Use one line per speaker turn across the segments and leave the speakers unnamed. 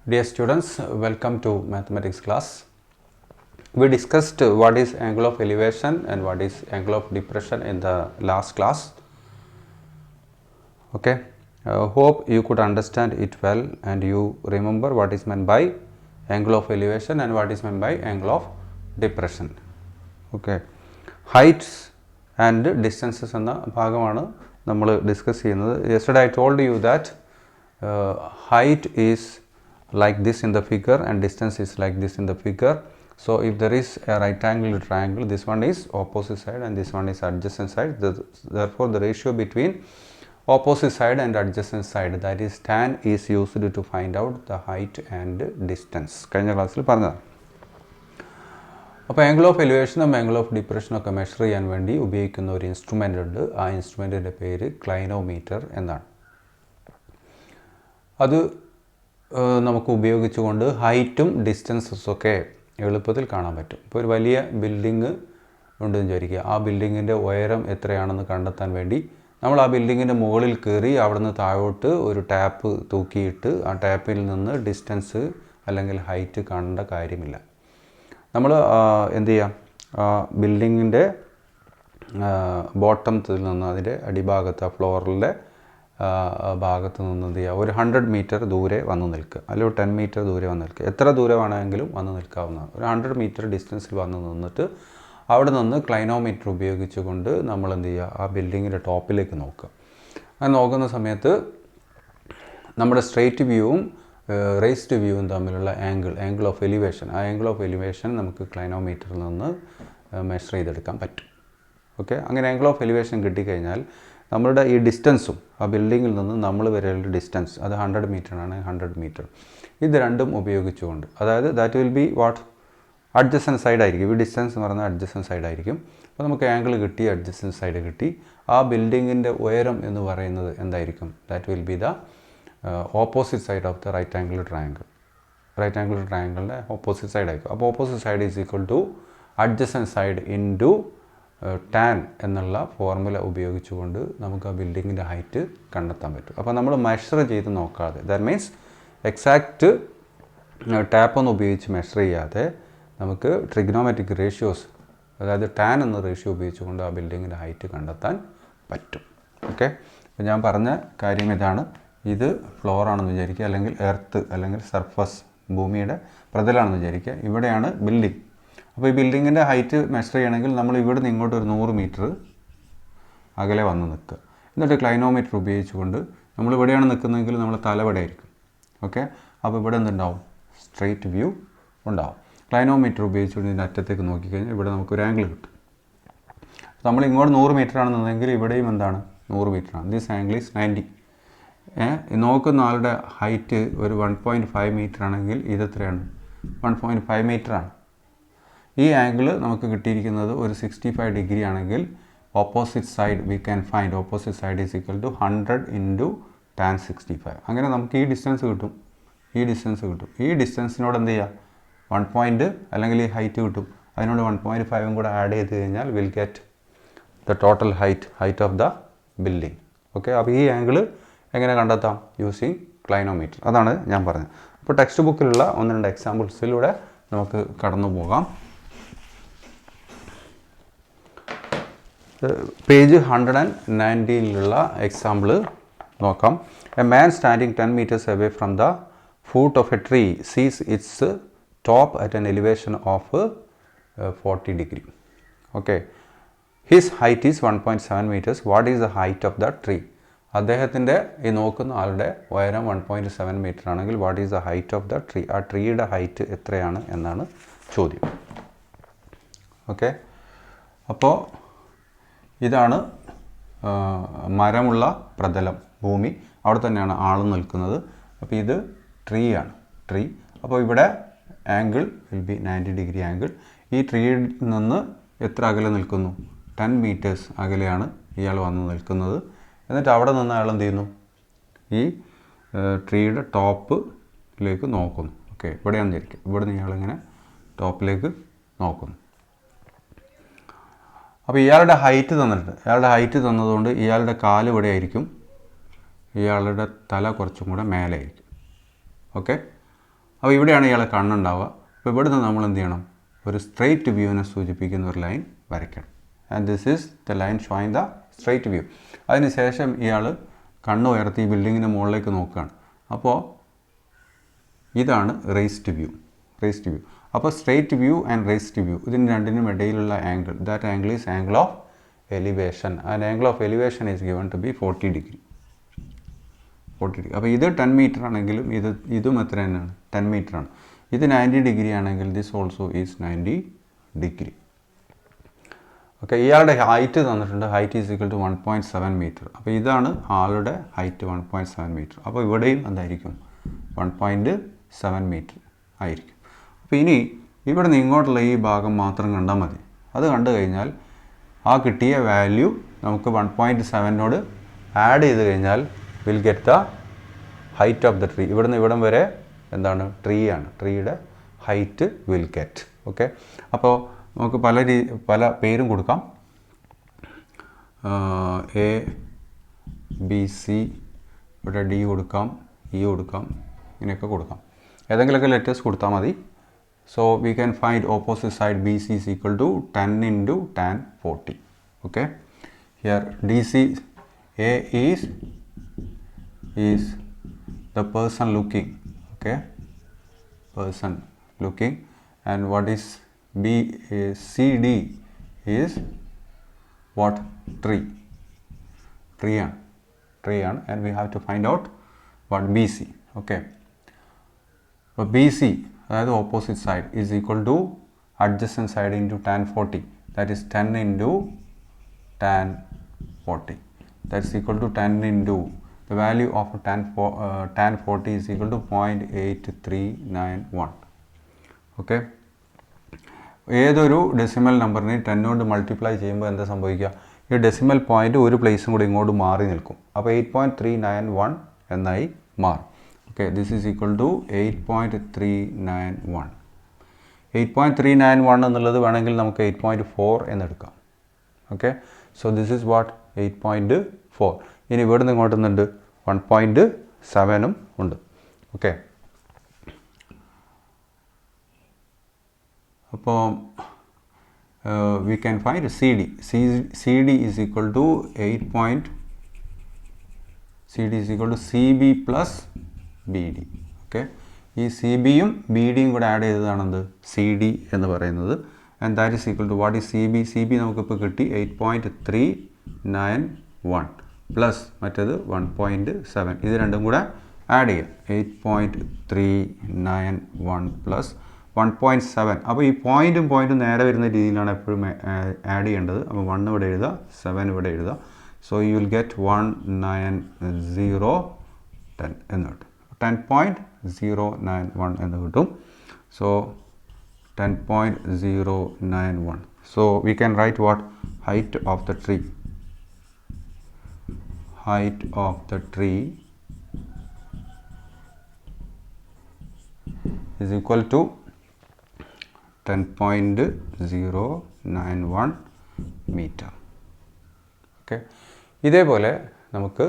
Dear students, welcome to mathematics class. We discussed what is angle of elevation and what is angle of depression in the last class. Okay, hope you could understand it well and you remember what is meant by angle of elevation and what is meant by angle of depression. Okay, heights and distances എന്ന ഭാഗമാണ് നമ്മൾ discuss ചെയ്യുന്നത്. Yesterday I told you that height is like this in the figure and distance is like this in the figure. So if there is a right angle triangle, this one is opposite side and this one is adjacent side. Therefore the ratio between opposite side and adjacent side, that is tan, is used to find out the height and distance. കഴിഞ്ഞ ക്ലാസ്സിൽ പറഞ്ഞതാണ്. അപ്പോൾ angle of എലിവേഷനും angle of ഡിപ്രഷനൊക്കെ measure ചെയ്യാൻ വേണ്ടി ഉപയോഗിക്കുന്ന ഒരു ഇൻസ്ട്രുമെൻ്റ് ഉണ്ട്. ആ ഇൻസ്ട്രുമെൻറ്റിൻ്റെ പേര് ക്ലൈനോമീറ്റർ എന്നാണ്. അത് നമുക്ക് ഉപയോഗിച്ചുകൊണ്ട് ഹൈറ്റും ഡിസ്റ്റൻസസൊക്കെ എളുപ്പത്തിൽ കാണാൻ പറ്റും. ഇപ്പോൾ ഒരു വലിയ ബിൽഡിങ് ഉണ്ടെന്ന് വിചാരിക്കുക. ആ ബിൽഡിങ്ങിൻ്റെ ഉയരം എത്രയാണെന്ന് കണ്ടെത്താൻ വേണ്ടി നമ്മൾ ആ ബിൽഡിങ്ങിൻ്റെ മുകളിൽ കയറി അവിടുന്ന് താഴോട്ട് ഒരു ടാപ്പ് തൂക്കിയിട്ട് ആ ടാപ്പിൽ നിന്ന് ഡിസ്റ്റൻസ് അല്ലെങ്കിൽ ഹൈറ്റ് കാണേണ്ട കാര്യമില്ല. നമ്മൾ എന്ത് ചെയ്യാം, ബിൽഡിങ്ങിൻ്റെ ബോട്ടത്തിൽ നിന്ന് അതിൻ്റെ അടിഭാഗത്ത് ആ ഫ്ലോറിലെ ഭാഗത്ത് നിന്ന് എന്ത് ചെയ്യുക, ഒരു 100 മീറ്റർ ദൂരെ വന്ന് നിൽക്കുക, അല്ലെങ്കിൽ 10 മീറ്റർ ദൂരെ വന്ന് നിൽക്കുക. എത്ര ദൂരമാണെങ്കിലും വന്ന് നിൽക്കാവുന്നതാണ്. ഒരു 100 മീറ്റർ ഡിസ്റ്റൻസിൽ വന്ന് നിന്നിട്ട് അവിടെ നിന്ന് ക്ലൈനോമീറ്റർ ഉപയോഗിച്ചുകൊണ്ട് നമ്മൾ എന്ത് ചെയ്യുക, ആ ബിൽഡിങ്ങിൻ്റെ ടോപ്പിലേക്ക് നോക്കുക. അങ്ങനെ നോക്കുന്ന സമയത്ത് നമ്മുടെ സ്ട്രെയിറ്റ് വ്യൂവും റേസ്ഡ് വ്യൂവും തമ്മിലുള്ള ആംഗിൾ ഓഫ് എലിവേഷൻ, ആ ആംഗിൾ ഓഫ് എലിവേഷൻ നമുക്ക് ക്ലൈനോമീറ്ററിൽ നിന്ന് മെഷർ ചെയ്തെടുക്കാൻ പറ്റും. ഓക്കെ, അങ്ങനെ ആംഗിൾ ഓഫ് എലിവേഷൻ കിട്ടിക്കഴിഞ്ഞാൽ നമ്മളുടെ ഈ ഡിസ്റ്റൻസും ആ ബിൽഡിങ്ങിൽ നിന്ന് നമ്മൾ വരെയുള്ള ഡിസ്റ്റൻസ് അത് 100 മീറ്ററാണ്. 100 മീറ്റർ ഇത് രണ്ടും ഉപയോഗിച്ചുകൊണ്ട്, അതായത് that will B what adjacent side ആയിരിക്കും. ഈ ഡിസ്റ്റൻസ് എന്ന് പറഞ്ഞാൽ അഡ്ജസൻറ്റ് സൈഡ് ആയിരിക്കും. അപ്പോൾ നമുക്ക് ആംഗിൾ കിട്ടി, അഡ്ജസൻറ്റ് സൈഡ് കിട്ടി. ആ ബിൽഡിങ്ങിൻ്റെ ഉയരം എന്ന് പറയുന്നത് എന്തായിരിക്കും? That will be the opposite side of the right angle triangle. Right angle ട്രയാങ്കിളിൻ്റെ ഓപ്പോസിറ്റ് സൈഡ് ആയിരിക്കും. അപ്പോൾ opposite side is equal to adjacent side into tan എന്നുള്ള ഫോർമുല ഉപയോഗിച്ചുകൊണ്ട് നമുക്ക് ആ ബിൽഡിങ്ങിൻ്റെ ഹൈറ്റ് കണ്ടെത്താൻ പറ്റും. അപ്പോൾ നമ്മൾ മെഷർ ചെയ്ത് നോക്കാതെ, ദാറ്റ് മീൻസ് എക്സാക്റ്റ് ടാപ്പൊന്നും ഉപയോഗിച്ച് മെഷർ ചെയ്യാതെ നമുക്ക് ട്രിഗ്നോമെട്രിക് റേഷ്യോസ്, അതായത് ടാൻ എന്ന റേഷ്യോ ഉപയോഗിച്ചുകൊണ്ട് ആ ബിൽഡിങ്ങിൻ്റെ ഹൈറ്റ് കണ്ടെത്താൻ പറ്റും. ഓക്കെ, അപ്പോൾ ഞാൻ പറഞ്ഞ കാര്യം ഇതാണ്. ഇത് ഫ്ലോറാണെന്ന് വിചാരിക്കുക, അല്ലെങ്കിൽ എർത്ത് അല്ലെങ്കിൽ സർഫസ്, ഭൂമിയുടെ പ്രതലാണെന്ന് വിചാരിക്കുക. ഇവിടെയാണ് ബിൽഡിംഗ്. അപ്പോൾ ഈ ബിൽഡിങ്ങിൻ്റെ ഹൈറ്റ് മെഷർ ചെയ്യണമെങ്കിൽ നമ്മൾ ഇവിടെ നിന്ന് ഇങ്ങോട്ട് ഒരു 100 മീറ്റർ അകലെ വന്ന് നിൽക്കുക. എന്നിട്ട് ക്ലൈനോമീറ്റർ ഉപയോഗിച്ചുകൊണ്ട് നമ്മൾ ഇവിടെയാണ് നിൽക്കുന്നതെങ്കിൽ നമ്മൾ തലവിടെ ആയിരിക്കും. ഓക്കെ, അപ്പോൾ ഇവിടെ എന്തുണ്ടാവും? സ്ട്രെയിറ്റ് വ്യൂ ഉണ്ടാവും. ക്ലൈനോമീറ്റർ ഉപയോഗിച്ചുകൊണ്ട് ഇതിൻ്റെ അറ്റത്തേക്ക് നോക്കിക്കഴിഞ്ഞാൽ ഇവിടെ നമുക്കൊരു ആംഗിൾ കിട്ടും. നമ്മൾ ഇങ്ങോട്ട് 100 മീറ്ററാണ് നിന്നെങ്കിൽ ഇവിടെയും എന്താണ്? 100 മീറ്ററാണ്. This angle is 90. നോക്കുന്ന ആളുടെ ഹൈറ്റ് ഒരു 1.5 മീറ്റർ ആണെങ്കിൽ ഇതെത്രയാണ്? 1.5 മീറ്ററാണ്. ഈ ആംഗിൾ നമുക്ക് കിട്ടിയിരിക്കുന്നത് ഒരു 65 ഡിഗ്രി ആണെങ്കിൽ opposite side we can find opposite side is equal to 100 into tan 65. അങ്ങനെ നമുക്ക് ഈ ഡിസ്റ്റൻസ് കിട്ടും. ഈ ഡിസ്റ്റൻസിനോട് എന്ത് ചെയ്യുക? 1 പോയിൻറ്റ് അല്ലെങ്കിൽ ഈ ഹൈറ്റ് കിട്ടും. അതിനോട് 1.5 കൂടെ ആഡ് ചെയ്ത് കഴിഞ്ഞാൽ will get the total height of the building. Okay, അപ്പോൾ ഈ ആംഗിൾ എങ്ങനെ കണ്ടെത്താം? Using clinometer. അതാണ് ഞാൻ പറഞ്ഞത്. അപ്പോൾ ടെക്സ്റ്റ് ബുക്കിലുള്ള 1-2 എക്സാമ്പിൾസിലൂടെ നമുക്ക് കടന്നു പോകാം. പേജ് 119ലുള്ള എക്സാമ്പിൾ നോക്കാം. A man standing 10 meters away from the foot of a tree sees its top at an elevation of 40 degree. Okay, his height is 1.7 meters. What is the height of the tree? അദ്ദേഹത്തിൻ്റെ ഈ നോക്കുന്ന ആളുടെ ഉയരം 1.7 metre ആണെങ്കിൽ what is the height of the tree? ആ ട്രീയുടെ height എത്രയാണ് എന്നാണ് ചോദ്യം. ഓക്കെ, അപ്പോൾ ഇതാണ് മരമുള്ള പ്രതലം, ഭൂമി. അവിടെ തന്നെയാണ് ആൾ നിൽക്കുന്നത്. അപ്പോൾ ഇത് ട്രീ ആണ്. അപ്പോൾ ഇവിടെ angle will be 90 degree angle. ഈ ട്രീയിൽ നിന്ന് എത്ര അകലെ നിൽക്കുന്നു? 10 മീറ്റേഴ്സ് അകലെയാണ് ഇയാൾ വന്ന് നിൽക്കുന്നത്. എന്നിട്ട് അവിടെ നിന്ന് അയാൾ എന്ത് ചെയ്യുന്നു? ഈ ട്രീയുടെ ടോപ്പിലേക്ക് നോക്കുന്നു. ഓക്കെ, ഇവിടെയാണെന്ന് വിചാരിക്കും. ഇവിടെ നിന്ന് ഇയാളിങ്ങനെ ടോപ്പിലേക്ക് നോക്കുന്നു. അപ്പോൾ ഇയാളുടെ ഹൈറ്റ് തന്നിട്ടുണ്ട്. ഇയാളുടെ ഹൈറ്റ് തന്നതുകൊണ്ട് ഇയാളുടെ കാല് ഇവിടെ ആയിരിക്കും, ഇയാളുടെ തല കുറച്ചും കൂടെ മേലെ ആയിരിക്കും. ഓക്കെ, അപ്പോൾ ഇവിടെയാണ് ഇയാളെ കണ്ണുണ്ടാവുക. അപ്പോൾ ഇവിടുന്ന് നമ്മൾ എന്ത് ചെയ്യണം, ഒരു സ്ട്രെയിറ്റ് വ്യൂവിനെ സൂചിപ്പിക്കുന്ന ഒരു ലൈൻ വരയ്ക്കണം. And this is the line showing the straight view. അതിനുശേഷം ഇയാൾ കണ്ണ് ഉയർത്തി ബിൽഡിങ്ങിന് മുകളിലേക്ക് നോക്കുകയാണ്. അപ്പോൾ ഇതാണ് റേസ്ഡ് വ്യൂ. അപ്പോൾ straight view and raised view ഇതിന് രണ്ടിനും ഇടയിലുള്ള angle, that angle is angle of elevation. And angle of elevation is given to be 40 degree. അപ്പോൾ ഇത് 10 മീറ്റർ ആണെങ്കിലും ഇതും എത്ര തന്നെയാണ്, 10 മീറ്റർ ആണ്. ഇത് 90 ഡിഗ്രി ആണെങ്കിൽ this also is 90 degree. Okay, ഇയാളുടെ ഹൈറ്റ് തന്നിട്ടുണ്ട്. Height is equal to 1.7 metre. അപ്പോൾ ഇതാണ് ആളുടെ ഹൈറ്റ് 1.7 മീറ്റർ. അപ്പോൾ ഇവിടെയും എന്തായിരിക്കും, 1.7 മീറ്റർ ആയിരിക്കും. അപ്പോൾ ഇനി ഇവിടെ നിന്ന് ഇങ്ങോട്ടുള്ള ഈ ഭാഗം മാത്രം കണ്ടാൽ മതി. അത് കണ്ടു കഴിഞ്ഞാൽ ആ കിട്ടിയ വാല്യൂ നമുക്ക് 1.7നോട് ആഡ് ചെയ്ത് കഴിഞ്ഞാൽ will get the height of the tree. ഇവിടുന്ന് ഇവിടം വരെ എന്താണ്, ട്രീ ആണ്. ട്രീയുടെ ഹൈറ്റ് വിൽ ഗെറ്റ്. ഓക്കെ, അപ്പോൾ നമുക്ക് പല പേരും കൊടുക്കാം. എ ബി സി, ഇവിടെ ഡി കൊടുക്കാം, ഇ കൊടുക്കാം, ഇങ്ങനെയൊക്കെ കൊടുക്കാം. ഏതെങ്കിലുമൊക്കെ ലെറ്റേഴ്സ് കൊടുത്താൽ മതി. So we can find opposite side B C is equal to 10 into tan 40. Okay, here D C A is the person looking. Okay, person looking. And what is B is CD is what, tree and we have to find out what BC. Okay, so BC, അതായത് opposite side, is equal to adjacent side into tan 40, that is 10 into tan 40, that's equal to 10 into the value of tan 40 is equal to 0.8391. Okay, ഏതൊരു decimal നമ്പറിനെ 10 കൊണ്ട് multiply ചെയ്യുമ്പോൾ എന്താ സംഭവിക്കുക, ഈ decimal point ഒരു പ്ലേസും കൂടി ഇങ്ങോട്ട് മാറി നിൽക്കും. അപ്പോൾ 8.391 എന്നായി മാറും. Okay, this is equal to 8.391. 8.391 എന്നുള്ളത് വേണമെങ്കിൽ നമുക്ക് 8.4 എന്നെടുക്കാം. Okay, so this is what, 8.4. ഇനി ഇവിടെ നിന്ന് ഇങ്ങോട്ടുന്നുണ്ട് 1.7 ഉണ്ട്. ഓക്കെ, അപ്പോൾ we can find C D is equal to C B plus B D. Okay, ഈ സി ബിയും ബി ഡിയും കൂടെ ആഡ് ചെയ്തതാണെന്ത്, സി ഡി എന്ന് പറയുന്നത്. And that is equal to what is C B. C B നമുക്കിപ്പോൾ കിട്ടി 8.391 പ്ലസ് മറ്റേത് 1.7. ഇത് രണ്ടും കൂടെ ആഡ് ചെയ്യാം. 8.391 പ്ലസ് 1.7. അപ്പോൾ ഈ പോയിൻറ്റും നേരെ വരുന്ന രീതിയിലാണ് എപ്പോഴും ആഡ് ചെയ്യേണ്ടത്. അപ്പോൾ 1 ഇവിടെ എഴുതുക, 7 ഇവിടെ എഴുതുക. സോ യു വിൽ ഗെറ്റ് 19010 എന്ന് കിട്ടും. 10.091 എന്ന് കിട്ടും. So 10.091. So we can write what, height of the tree. Height of the tree is equal to 10.091 meter. Okay, ഇതേപോലെ നമുക്ക്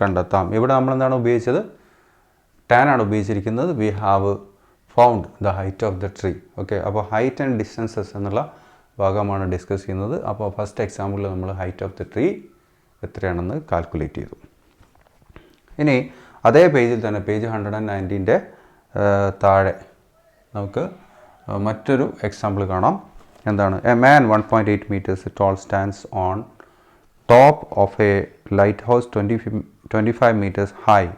കണ്ടെത്താം. ഇവിടെ നമ്മൾ എന്താണ് ഉപയോഗിച്ചത്, tan ആണ് ഉപയോഗിച്ചിരിക്കുന്നത്. We have found the height of the tree. Okay, അപ്പോൾ ഹൈറ്റ് ആൻഡ് ഡിസ്റ്റൻസസ് എന്നുള്ള ഭാഗമാണ് ഡിസ്കസ് ചെയ്യുന്നത്. അപ്പോൾ ഫസ്റ്റ് എക്സാമ്പിളിൽ നമ്മൾ ഹൈറ്റ് ഓഫ് ദ ട്രീ എത്രയാണെന്ന് കാൽക്കുലേറ്റ് ചെയ്തു. ഇനി അതേ പേജിൽ തന്നെ പേജ് 190ൻ്റെ താഴെ നമുക്ക് മറ്റൊരു എക്സാമ്പിൾ കാണാം. എന്താണ്, a man 1.8 meters tall stands on top of a lighthouse 25 meters high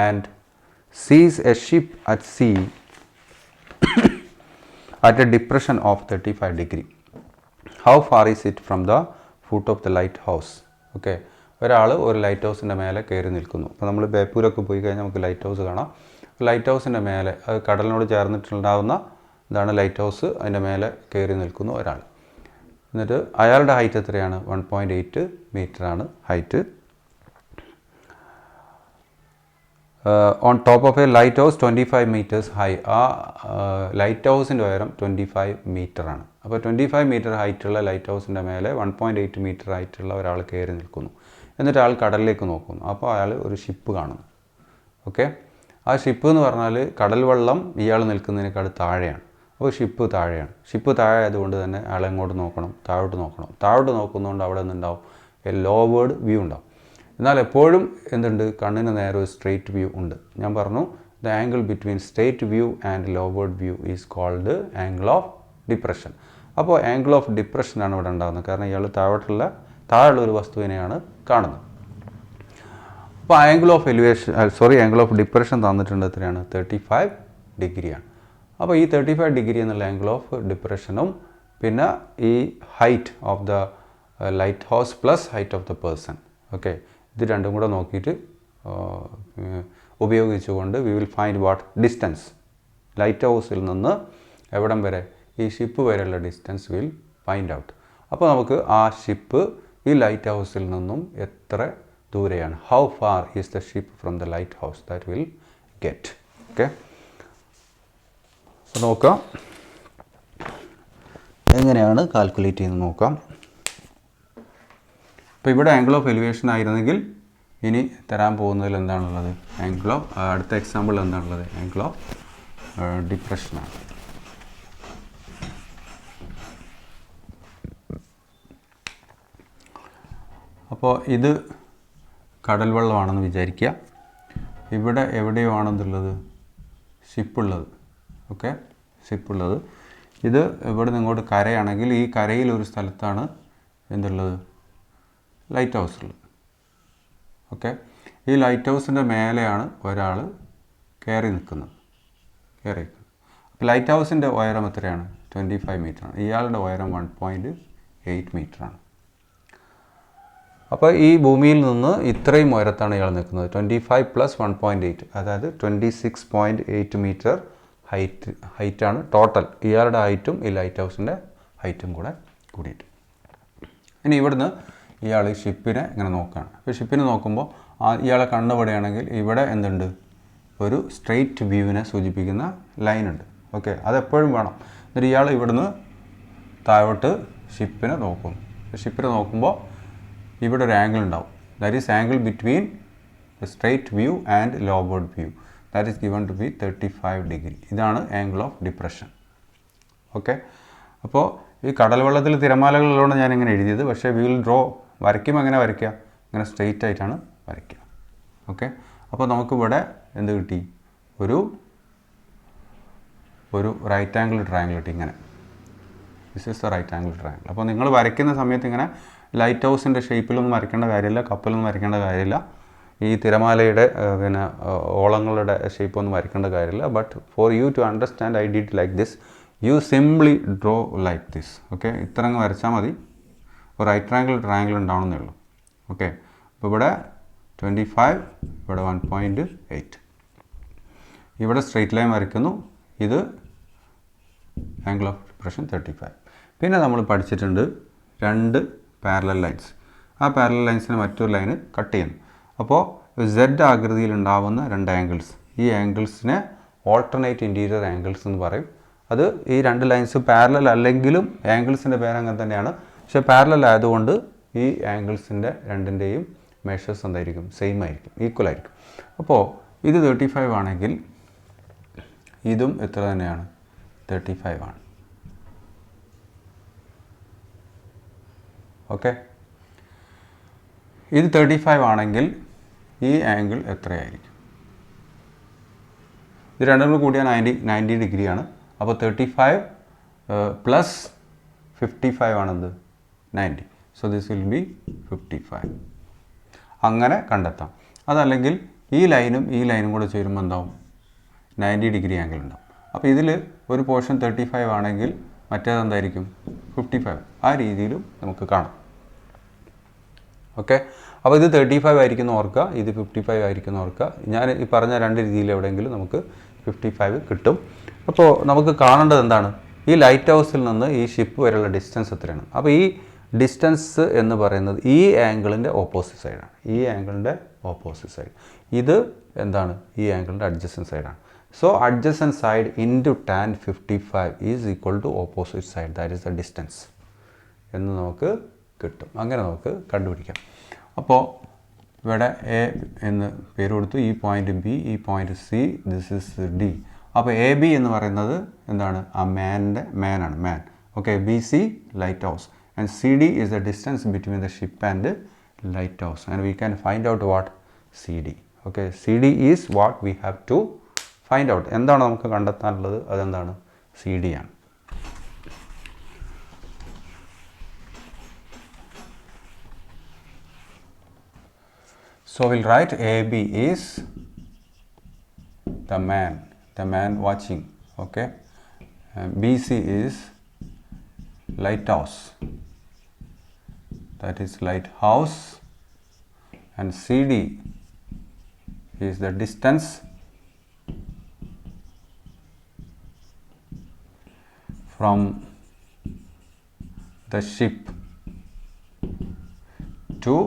and sees a ship at sea at a depression of 35 degree. How far is it from the foot of the lighthouse? Okay, ഒരാൾ ഒരു light ഹൗസിൻ്റെ മേലെ കയറി നിൽക്കുന്നു. അപ്പോൾ നമ്മൾ ബേപ്പൂരൊക്കെ പോയി കഴിഞ്ഞാൽ നമുക്ക് ലൈറ്റ് ഹൗസ് കാണാം. ലൈറ്റ് ഹൗസിൻ്റെ മേലെ, അത് കടലിനോട് ചേർന്നിട്ടുണ്ടാകുന്ന ഇതാണ് ലൈറ്റ് ഹൗസ്. അതിൻ്റെ മേലെ കയറി നിൽക്കുന്നു ഒരാൾ. എന്നിട്ട് അയാളുടെ ഹൈറ്റ് എത്രയാണ്, 1.8 മീറ്ററാണ് height. On top of A light house 25 meters high. ആ ലൈറ്റ് ഹൗസിൻ്റെ ഉയരം 25 മീറ്ററാണ്. അപ്പോൾ 25 മീറ്റർ ഹൈറ്റുള്ള ലൈറ്റ് ഹൗസിൻ്റെ മേലെ 1.8 മീറ്റർ ഹൈറ്റുള്ള ഒരാൾ കയറി നിൽക്കുന്നു. എന്നിട്ട് അയാൾ കടലിലേക്ക് നോക്കുന്നു. അപ്പോൾ അയാൾ ഒരു ഷിപ്പ് കാണുന്നു. ഓക്കെ, ആ ഷിപ്പ് എന്ന് പറഞ്ഞാൽ കടൽ വെള്ളം ഇയാൾ നിൽക്കുന്നതിനേക്കാൾ താഴെയാണ്. അപ്പോൾ ഷിപ്പ് താഴെയാണ്. ഷിപ്പ് താഴെ ആയതുകൊണ്ട് തന്നെ അയാൾ എങ്ങോട്ട് നോക്കണം? താഴോട്ട് നോക്കണം. താഴോട്ട് നോക്കുന്നതുകൊണ്ട് അവിടെ നിന്നുണ്ടാവും എ ലോവേർഡ് വ്യൂ ഉണ്ടാവും. എന്നാൽ എപ്പോഴും എന്തുണ്ട്? കണ്ണിന് നേരെ ഒരു സ്ട്രെയിറ്റ് വ്യൂ ഉണ്ട്. ഞാൻ പറഞ്ഞു the angle between straight view and lowered view is called angle of depression. അപ്പോൾ ആംഗിൾ ഓഫ് ഡിപ്രഷനാണ് ഇവിടെ ഉണ്ടാകുന്നത്. കാരണം ഇയാൾ താഴെയുള്ള ഒരു വസ്തുവിനെയാണ് കാണുന്നത്. അപ്പോൾ angle of angle of depression തന്നിട്ടുണ്ട് എത്രയാണ്? 35 ഡിഗ്രിയാണ്. അപ്പോൾ ഈ 35 ഡിഗ്രി എന്നുള്ള ആംഗിൾ ഓഫ് ഡിപ്രഷനും പിന്നെ ഈ height of the light house plus height of the person, okay, ഇത് രണ്ടും കൂടെ നോക്കിയിട്ട് ഉപയോഗിച്ചുകൊണ്ട് we will find what distance light ഹൗസിൽ നിന്ന് എവിടം വരെ? ഈ ഷിപ്പ് വരെയുള്ള ഡിസ്റ്റൻസ് വിൽ ഫൈൻഡ് ഔട്ട്. അപ്പോൾ നമുക്ക് ആ ഷിപ്പ് ഈ ലൈറ്റ് ഹൗസിൽ നിന്നും എത്ര ദൂരെയാണ്? How far is the ship from the light house? That will get. Okay, നോക്കാം എങ്ങനെയാണ് കാൽക്കുലേറ്റ് ചെയ്യുന്നത് നോക്കാം. ഇപ്പോൾ ഇവിടെ ആംഗിൾ ഓഫ് എലിവേഷൻ ആയിരുന്നെങ്കിൽ ഇനി തരാൻ പോകുന്നതിൽ എന്താണുള്ളത്? ആംഗിൾ ഓഫ് അടുത്ത എക്സാമ്പിൾ എന്താണുള്ളത്? ആംഗിൾ ഓഫ് ഡിപ്രഷനാണ്. അപ്പോൾ ഇത് കടൽ വെള്ളമാണെന്ന് വിചാരിക്കുക. ഇവിടെ എവിടെയോ ആണെന്നുള്ളത് ഷിപ്പുള്ളത്, ഓക്കെ, ഷിപ്പുള്ളത്. ഇത് ഇവിടെ നിന്ന് ഇങ്ങോട്ട് കരയാണെങ്കിൽ ഈ കരയിൽ ഒരു സ്ഥലത്താണ് എന്തുള്ളത്? ലൈറ്റ് ഹൗസ് ഉള്ളത്, ഓക്കെ. ഈ ലൈറ്റ് ഹൗസിൻ്റെ മേലെയാണ് ഒരാൾ കയറി നിൽക്കുന്നത്. അപ്പോൾ ലൈറ്റ് ഹൗസിൻ്റെ ഉയരം എത്രയാണ്? 25 മീറ്ററാണ്. ഇയാളുടെ ഉയരം 1.8 മീറ്ററാണ്. അപ്പോൾ ഈ ഭൂമിയിൽ നിന്ന് ഇത്രയും ഉയരത്താണ് ഇയാൾ നിൽക്കുന്നത്. 25 + 1.8, അതായത് 26.8 മീറ്റർ ഹൈറ്റാണ് ടോട്ടൽ. ഇയാളുടെ ഹൈറ്റും ഈ ലൈറ്റ് ഹൗസിൻ്റെ ഹൈറ്റും കൂടിയിട്ട്. ഇനി ഇവിടുന്ന് ഇയാൾ ഈ ഷിപ്പിനെ ഇങ്ങനെ നോക്കുകയാണ്. അപ്പോൾ ഷിപ്പിനെ നോക്കുമ്പോൾ ഇയാളെ കണ്ണുപടിയാണെങ്കിൽ ഇവിടെ എന്തുണ്ട്? ഒരു സ്ട്രെയിറ്റ് വ്യൂവിനെ സൂചിപ്പിക്കുന്ന ലൈനുണ്ട്, ഓക്കെ. അതെപ്പോഴും വേണം. എന്നിട്ട് ഇയാൾ ഇവിടുന്ന് താഴോട്ട് ഷിപ്പിനെ നോക്കും. ഷിപ്പിനെ നോക്കുമ്പോൾ ഇവിടെ ഒരു ആംഗിൾ ഉണ്ടാവും. That is angle between the straight view and lowered view. That is given to be 35 degree. ഇതാണ് ആംഗിൾ ഓഫ് ഡിപ്രഷൻ, ഓക്കെ. അപ്പോൾ ഈ കടൽ വെള്ളത്തിൽ തിരമാലകളിലാണ് ഞാൻ ഇങ്ങനെ എഴുതിയത്. പക്ഷേ വി വിൽ വരയ്ക്കുമ്പോൾ എങ്ങനെ വരയ്ക്കുക? ഇങ്ങനെ സ്ട്രെയിറ്റ് ആയിട്ടാണ് വരയ്ക്കുക, ഓക്കെ. അപ്പോൾ നമുക്കിവിടെ എന്ത് കിട്ടി? ഒരു റൈറ്റ് ആംഗിൾ ട്രയാങ്കിൾ കിട്ടി. ഇങ്ങനെ this is the right angle triangle. അപ്പോൾ നിങ്ങൾ വരയ്ക്കുന്ന സമയത്ത് ഇങ്ങനെ ലൈറ്റ് ഹൗസിൻ്റെ ഷേപ്പിലൊന്നും വരയ്ക്കേണ്ട കാര്യമില്ല, കപ്പലൊന്നും വരയ്ക്കേണ്ട കാര്യമില്ല, ഈ തിരമാലയുടെ പിന്നെ ഓളങ്ങളുടെ ഷേപ്പൊന്നും വരയ്ക്കേണ്ട കാര്യമില്ല. But for you to understand I did like this. You simply draw like this, okay. ഇത്രങ്ങ് വരച്ചാൽ മതി. ഒരു റൈറ്റ് ആംഗിൾ ട്രയാങ്കിൾ ഉണ്ടാവണമെന്നേ ഉള്ളൂ, ഓക്കെ. അപ്പോൾ ഇവിടെ 25, ഇവിടെ 1.8. ഇവിടെ സ്ട്രെയിറ്റ് ലൈൻ വരയ്ക്കുന്നു. ഇത് ആംഗിൾ ഓഫ് ഡിപ്രഷൻ 35. പിന്നെ നമ്മൾ പഠിച്ചിട്ടുണ്ട് 2 പാരലൽ ലൈൻസ്. ആ പാരലൽ ലൈൻസിന് മറ്റൊരു ലൈന് കട്ട് ചെയ്യുന്നു. അപ്പോൾ Z ആകൃതിയിൽ ഉണ്ടാവുന്ന 2 ആംഗിൾസ്, ഈ ആംഗിൾസിനെ ഓൾട്ടർനേറ്റ് ഇൻറ്റീരിയർ ആംഗിൾസ് എന്ന് പറയും. അത് ഈ 2 ലൈൻസ് പാരലൽ അല്ലെങ്കിലും ആംഗിൾസിൻ്റെ പേര് അങ്ങനെ തന്നെയാണ്. പക്ഷേ പാരലൽ ആയതുകൊണ്ട് ഈ ആംഗിൾസിൻ്റെ രണ്ടിൻ്റെയും മെഷേഴ്സ് എന്തായിരിക്കും? സെയിം ആയിരിക്കും, ഈക്വൽ ആയിരിക്കും. അപ്പോൾ ഇത് 35 ആണെങ്കിൽ ഇതും എത്ര തന്നെയാണ്? 35 ആണ്, ഓക്കെ. ഇത് 35 ആണെങ്കിൽ ഈ ആംഗിൾ എത്രയായിരിക്കും? ഇത് രണ്ടും കൂടിയാൽ 90 ഡിഗ്രിയാണ്. അപ്പോൾ 35 + 55 ആണെന്ത്? 90. So this will be 55. അങ്ങനെ കണ്ടെത്താം. അതല്ലെങ്കിൽ ഈ ലൈനും കൂടെ ചേരുമ്പോൾ എന്താവും? 90 ഡിഗ്രി ആംഗിൾ ഉണ്ടാവും. അപ്പോൾ ഇതിൽ ഒരു പോർഷൻ 35 ആണെങ്കിൽ മറ്റേതെന്തായിരിക്കും? 55. ആ രീതിയിലും നമുക്ക് കാണാം, ഓക്കെ. അപ്പോൾ ഇത് 35 ആയിരിക്കും ഓർക്കുക, ഇത് 55 ആയിരിക്കും ഓർക്കുക. ഞാൻ ഈ പറഞ്ഞ 2 രീതിയിൽ എവിടെയെങ്കിലും നമുക്ക് 55 കിട്ടും. അപ്പോൾ നമുക്ക് കാണേണ്ടത് എന്താണ്? ഈ ലൈറ്റ് ഹൗസിൽ നിന്ന് ഈ ഷിപ്പ് വരെയുള്ള ഡിസ്റ്റൻസ് എത്രയാണ്? അപ്പോൾ ഈ ഡിസ്റ്റൻസ് എന്ന് പറയുന്നത് ഈ ആംഗിളിൻ്റെ ഓപ്പോസിറ്റ് സൈഡാണ്. ഈ ആംഗിളിൻ്റെ ഓപ്പോസിറ്റ് സൈഡ്. ഇത് എന്താണ്? ഈ ആംഗിളിൻ്റെ അഡ്ജസൻറ്റ് സൈഡാണ്. So adjacent side into tan 55 is equal to opposite side, that is the distance എന്ന് നമുക്ക് കിട്ടും. അങ്ങനെ നമുക്ക് കണ്ടുപിടിക്കാം. അപ്പോൾ ഇവിടെ എ എന്ന് പേര് കൊടുത്തു, ഈ പോയിന്റ് ബി, ഈ point C, this is D. അപ്പോൾ എ ബി എന്ന് പറയുന്നത് എന്താണ്? ആ മാനാണ്, man. Okay, B C lighthouse and C D is the distance between the ship and lighthouse and we can find out what C D. Okay, C D is what we have to find out. എന്താണ് നമുക്ക് കണ്ടെത്താനുള്ളത്? അതെന്താണ്? C D ആണ്. So we'll write AB is the man watching. Okay, and BC is lighthouse, that is lighthouse, and CD is the distance from the ship to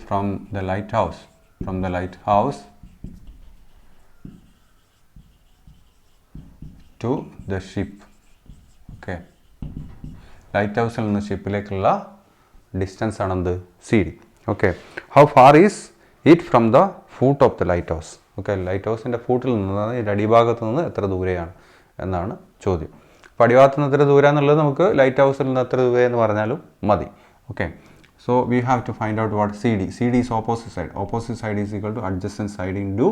from the lighthouse to the ship. Okay, lighthouse il ninnu shipilekkulla distance aanendu CD. Okay, how far is it from the foot of the lighthouse? Okay, lighthouse inde foot il ninnu ഇതിന്റെ അടിഭാഗത്ത് നിന്ന് എത്ര ദൂരെയാണ് എന്നാണ് ചോദ്യം. അപ്പോൾ അടിഭാഗത്ത് നിന്ന് എത്ര ദൂരം എന്നുള്ളത് നമുക്ക് ലൈറ്റ് ഹൗസിൽ നിന്ന് എത്ര ദൂരെ എന്ന് പറഞ്ഞാലും മതി. Okay, so we have to find out what CD. CD is opposite side. Opposite side is equal to adjacent side into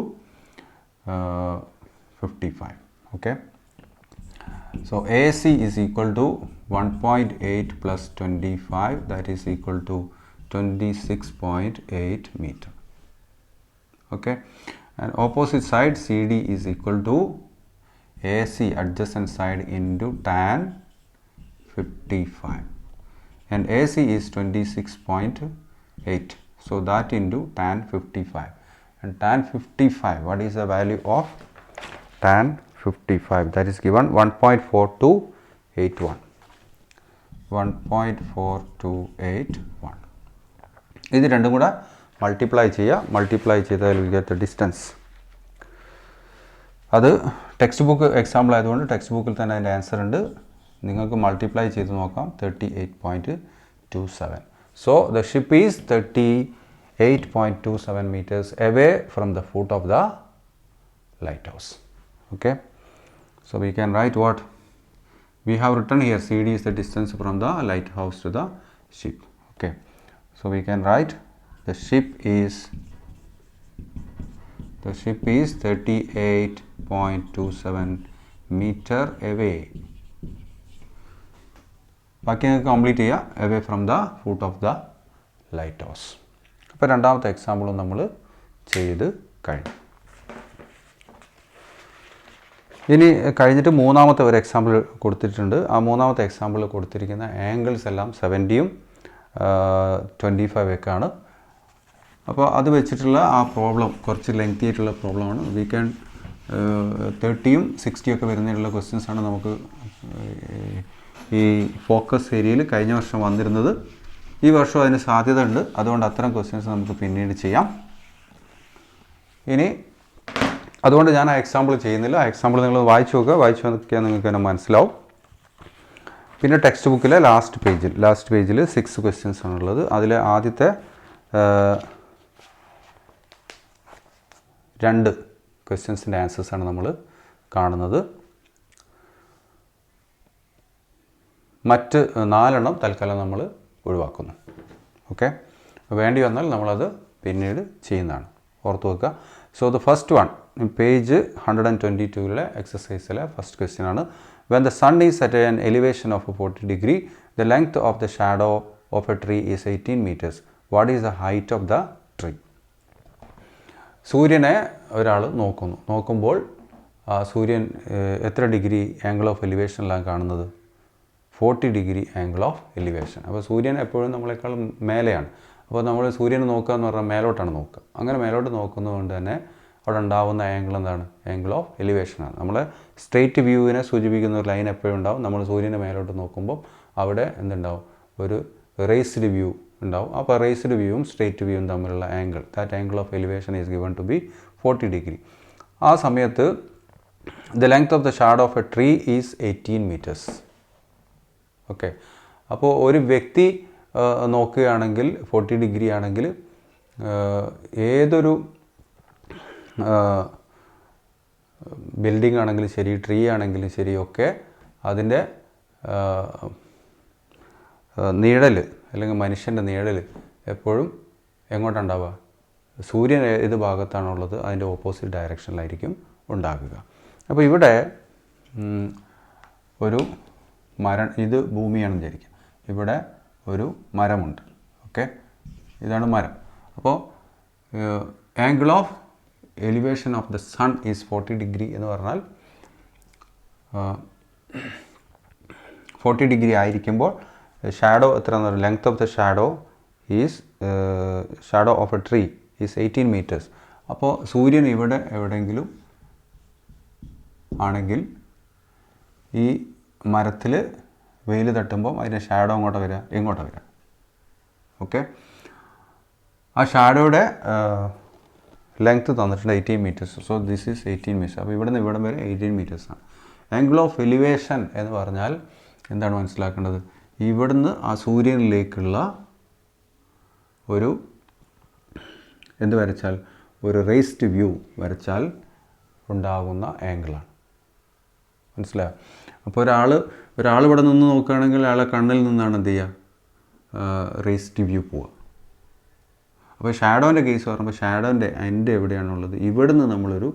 55. Okay, so AC is equal to 1.8 plus 25, that is equal to 26.8 meter. Okay, and opposite side CD is equal to AC adjacent side into tan 55. And AC is 26.8, so that into tan 55, and tan 55, what is the value of tan 55? That is given 1.4281. 1.4281. ഇത് രണ്ടും കൂടെ multiply ചെയ്താൽ will get the distance. അത് text book example ആയതുകൊണ്ട് text ബുക്കിൽ തന്നെ അതിൻ്റെ answer ഉണ്ട്. നിങ്ങൾക്ക് മൾട്ടിപ്ലൈ ചെയ്ത് നോക്കാം. 38.27. So the ship is 38.27 meters away from the foot of the lighthouse. Okay, so we can write what we have written here. CD is the distance from the lighthouse to the ship. Okay, so we can write the ship is 38.27 meter away. ബാക്കി നിങ്ങൾക്ക് complete ചെയ്യുക. Away from the foot of the light house. അപ്പോൾ രണ്ടാമത്തെ എക്സാമ്പിളും നമ്മൾ ചെയ്ത് കഴിഞ്ഞു. ഇനി കഴിഞ്ഞിട്ട് മൂന്നാമത്തെ ഒരു എക്സാമ്പിൾ കൊടുത്തിട്ടുണ്ട്. ആ മൂന്നാമത്തെ എക്സാമ്പിൾ കൊടുത്തിരിക്കുന്ന ആംഗിൾസ് എല്ലാം 70യും 25 ഒക്കെയാണ്. അപ്പോൾ അത് വെച്ചിട്ടുള്ള ആ പ്രോബ്ലം കുറച്ച് ലെങ്തി ആയിട്ടുള്ള പ്രോബ്ലമാണ്. വി ക്യാൻ 30യും 60യും ഒക്കെ വരുന്നതിനുള്ള ക്വസ്റ്റ്യൻസാണ് നമുക്ക് ഈ ഫോക്കസ് ഏരിയയിൽ കഴിഞ്ഞ വർഷം വന്നിരുന്നത്. ഈ വർഷം അതിന് സാധ്യത ഉണ്ട്. അതുകൊണ്ട് അത്തരം ക്വസ്റ്റ്യൻസ് നമുക്ക് പിന്നീട് ചെയ്യാം. ഇനി അതുകൊണ്ട് ഞാൻ ആ എക്സാമ്പിൾ ചെയ്യുന്നില്ല. ആ എക്സാമ്പിൾ നിങ്ങൾ വായിച്ചു നോക്കിയാൽ നിങ്ങൾക്ക് തന്നെ മനസ്സിലാവും. പിന്നെ ടെക്സ്റ്റ് ബുക്കിലെ ലാസ്റ്റ് പേജിൽ 6 ക്വസ്റ്റ്യൻസ് ആണുള്ളത്. അതിൽ ആദ്യത്തെ 2 ക്വസ്റ്റ്യൻസിൻ്റെ ആൻസേഴ്സാണ് നമ്മൾ കാണുന്നത്. മറ്റ് 4 തൽക്കാലം നമ്മൾ ഒഴിവാക്കുന്നു. ഓക്കെ, വേണ്ടി വന്നാൽ നമ്മളത് പിന്നീട് ചെയ്യുന്നതാണ്. ഓർത്ത് വെക്കുക. So the first one page 122 എക്സസൈസിലെ ഫസ്റ്റ് ക്വസ്റ്റ്യൻ ആണ്. When the sun is at an elevation of 40 degree, the length of the shadow of a tree is 18 meters. What is the height of the tree? സൂര്യനെ ഒരാൾ നോക്കുമ്പോൾ സൂര്യൻ എത്ര degree angle of എലിവേഷനിലാണ് കാണുന്നത്? 40 degree angle of elevation. അപ്പോൾ സൂര്യൻ എപ്പോഴും നമ്മളെക്കാളും മേലെയാണ്. അപ്പോൾ നമ്മൾ സൂര്യനെ നോക്കുക എന്ന് പറഞ്ഞാൽ മേലോട്ടാണ് നോക്കുക. അങ്ങനെ മേലോട്ട് നോക്കുന്നതുകൊണ്ട് തന്നെ അവിടെ ഉണ്ടാകുന്ന ആംഗിൾ എന്താണ്? ആംഗിൾ ഓഫ് എലിവേഷനാണ്. നമ്മൾ സ്ട്രെയിറ്റ് വ്യൂവിനെ സൂചിപ്പിക്കുന്ന ഒരു ലൈൻ എപ്പോഴും ഉണ്ടാവും. നമ്മൾ സൂര്യനെ മേലോട്ട് നോക്കുമ്പോൾ അവിടെ എന്തുണ്ടാവും? ഒരു റേസ്ഡ് വ്യൂ ഉണ്ടാവും. അപ്പോൾ റേസ്ഡ് വ്യൂവും സ്ട്രെയിറ്റ് വ്യൂവും തമ്മിലുള്ള angle, that angle of elevation is given to be 40 degree. ആ സമയത്ത് the length of the shadow of a tree is 18 meters. Okay, അപ്പോൾ ഒരു വ്യക്തി നോക്കുകയാണെങ്കിൽ 40 degree ആണെങ്കിൽ ഏതൊരു ബിൽഡിംഗ് ആണെങ്കിലും ശരി, ട്രീ ആണെങ്കിലും ശരിയൊക്കെ അതിൻ്റെ നിഴൽ അല്ലെങ്കിൽ മനുഷ്യൻ്റെ നിഴൽ എപ്പോഴും എങ്ങോട്ടുണ്ടാവുക? സൂര്യൻ ഏത് ഭാഗത്താണുള്ളത് അതിൻ്റെ ഓപ്പോസിറ്റ് ഡയറക്ഷനിലായിരിക്കും ഉണ്ടാകുക. അപ്പോൾ ഇവിടെ ഒരു മരം, ഇത് ഭൂമിയാണെന്ന് വിചാരിക്കുക, ഇവിടെ ഒരു മരമുണ്ട്. ഓക്കെ, ഇതാണ് മരം. അപ്പോൾ angle of elevation of the sun is 40 degree എന്ന് പറഞ്ഞാൽ 40 ഡിഗ്രി ആയിരിക്കുമ്പോൾ ഷാഡോ എത്രയെന്ന് പറഞ്ഞാൽ length of the shadow is shadow of a tree is 18 metres. അപ്പോൾ സൂര്യൻ ഇവിടെ എവിടെയെങ്കിലും ആണെങ്കിൽ ഈ മരത്തിൽ വെയിൽ തട്ടുമ്പോൾ അതിൻ്റെ ഷാഡോ അങ്ങോട്ട് വരിക, ഇങ്ങോട്ട് വരിക. ഓക്കെ, ആ ഷാഡോയുടെ ലെങ്ത്ത് തന്നിട്ടുണ്ട് 18 metres. So this is 18 metres. അപ്പോൾ ഇവിടെ നിന്ന് ഇവിടം വരെ 18 മീറ്റേഴ്സാണ്. ആംഗിൾ ഓഫ് എലിവേഷൻ എന്ന് പറഞ്ഞാൽ എന്താണ് മനസ്സിലാക്കേണ്ടത്? ഇവിടുന്ന് ആ സൂര്യനിലേക്കുള്ള ഒരു എന്ത് വരച്ചാൽ, ഒരു റേസ്ഡ് വ്യൂ വരച്ചാൽ ഉണ്ടാകുന്ന ആംഗിളാണ്. മനസ്സിലായോ? അപ്പോൾ ഒരാൾ ഇവിടെ നിന്ന് നോക്കുകയാണെങ്കിൽ അയാളെ കണ്ണിൽ നിന്നാണ് എന്ത് ചെയ്യുക? റേസ്ഡ് വ്യൂ പോവുക. അപ്പോൾ ഷാഡോൻ്റെ കേസ് പറയുമ്പോൾ ഷാഡോൻ്റെ എൻഡ് എവിടെയാണുള്ളത്? ഇവിടുന്ന് നമ്മളൊരു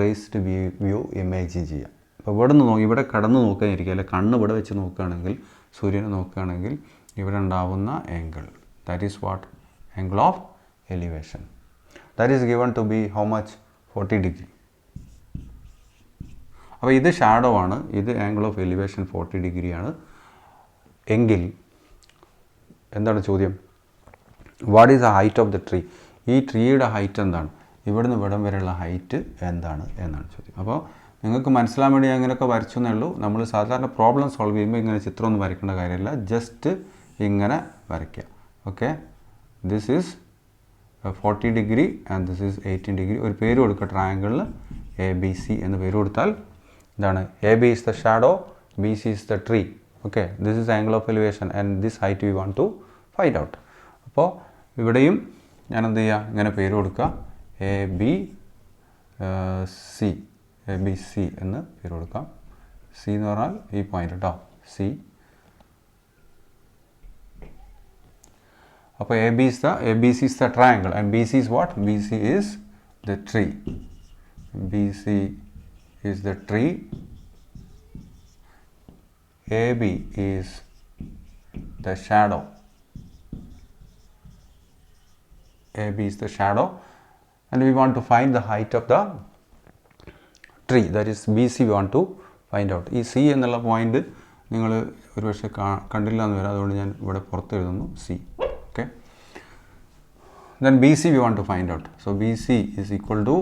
റേസ്ഡ് വ്യൂ ഇമേജിൻ ചെയ്യുക. അപ്പോൾ ഇവിടെ കടന്ന് നോക്കാനിരിക്കുക, അല്ലെ കണ്ണ് ഇവിടെ വെച്ച് നോക്കുകയാണെങ്കിൽ, സൂര്യനെ നോക്കുകയാണെങ്കിൽ ഇവിടെ ഉണ്ടാവുന്ന angle, that is what? Angle of elevation. That is given to be how much? 40 degree. അപ്പോൾ ഇത് ഷാഡോ ആണ്, ഇത് ആംഗിൾ ഓഫ് എലിവേഷൻ 40 ഡിഗ്രിയാണ്. എങ്കിൽ എന്താണ് ചോദ്യം? What is the height of the tree? ഈ ട്രീയുടെ ഹൈറ്റ് എന്താണ്? ഇവിടുന്ന് ഇവിടം വരെയുള്ള ഹൈറ്റ് എന്താണ് എന്നാണ് ചോദ്യം. അപ്പോൾ നിങ്ങൾക്ക് മനസ്സിലാൻ വേണ്ടി ഞാൻ ഇങ്ങനെയൊക്കെ വരച്ചു എന്നേ ഉള്ളൂ. നമ്മൾ സാധാരണ പ്രോബ്ലം സോൾവ് ചെയ്യുമ്പോൾ ഇങ്ങനെ ചിത്രമൊന്നും വരയ്ക്കേണ്ട കാര്യമില്ല, ജസ്റ്റ് ഇങ്ങനെ വരയ്ക്കുക. Okay, this is 40 degree and this is 18 degree. ഒരു പേര് കൊടുക്കുക ട്രയാങ്കിളിന്, ABC എന്ന് പേര് കൊടുത്താൽ എന്താണ്? AB is the shadow, BC is the tree. Okay, this is angle of elevation and this height we want to find out. അപ്പോൾ ഇവിടെയും ഞാൻ എന്ത് ചെയ്യുക? ഇങ്ങനെ പേര് കൊടുക്കുക, ABC എന്ന് പേര് കൊടുക്കാം. സി എന്ന് പറഞ്ഞാൽ ഈ പോയിന്റ് കേട്ടോ, സി. അപ്പോൾ ABC is the triangle and BC is what? BC is the tree. BC is the tree. AB is the shadow. AB is the shadow and we want to find the height of the tree, that is BC we want to find out. ഈ C എന്നുള്ള point നിങ്ങൾ ഒരുപക്ഷെ കണ്ടില്ല എന്ന് വരാം, അതുകൊണ്ട് ഞാൻ ഇവിടെ പുറത്ത് എഴുതുന്നു C. Okay, then BC we want to find out. So BC is equal to,